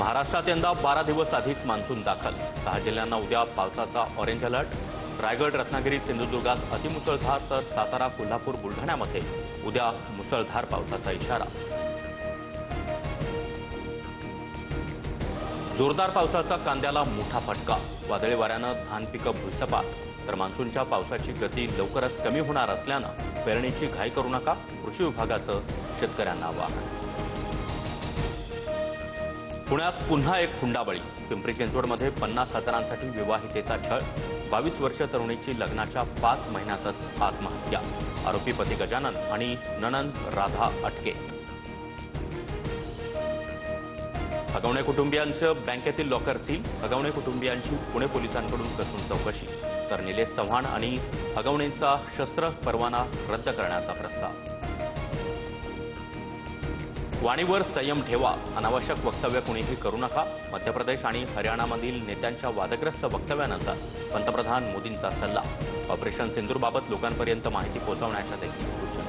महाराष्ट्रात यंदा 12 दिवस आधीच मान्सून दाखल। 6 जिल्ह्यांना उद्या पावसाचा ऑरेंज अलर्ट। रायगड, रत्नागिरी, सिंधुदुर्गात अतिमुसळधार तर सातारा, कोल्हापूर, बुलढाण्यामध्ये उद्या मुसळधार पावसाचा इशारा। जोरदार पावसाचा कांद्याला मोठा फटका। वादळी वाऱ्यानं धान पिकं भुईसपाट, तर मान्सूनच्या पावसाची गती लवकरच कमी होणार असल्यानं पेरणीची घाई करू नका, कृषी विभागाचं शेतकऱ्यांना आवाहन। पुण्यात पुन्हा एक हुंडाबळी। पिंपरी चिंचवडमध्ये 50 हजारांसाठी विवाहितेचा छळ। 22 वर्ष तरुणीची लग्नाच्या 5 महिन्यातच आत्महत्या। आरोपी पती गजानन आणि नणंद राधा अटके। हगवणे कुटुंबियांचं बँकेतील लॉकर सील। हगवणे कुटुंबियांची पुणे पोलिसांकडून कसून चौकशी, तर निलेश चव्हाण आणि हगवणेंचा शस्त्र परवाना रद्द करण्याचा प्रस्ताव। वाणीवर संयम ठेवा, अनावश्यक वक्तव्य कुणीही करू नका। मध्य प्रदेश आणि हरियाणामधील नेत्यांच्या वादग्रस्त वक्तव्यानंतर पंतप्रधान मोदींचा सल्ला। ऑपरेशन सिंदूरबाबत लोकांपर्यंत माहिती पोहोचवण्याच्या देखील सूचना।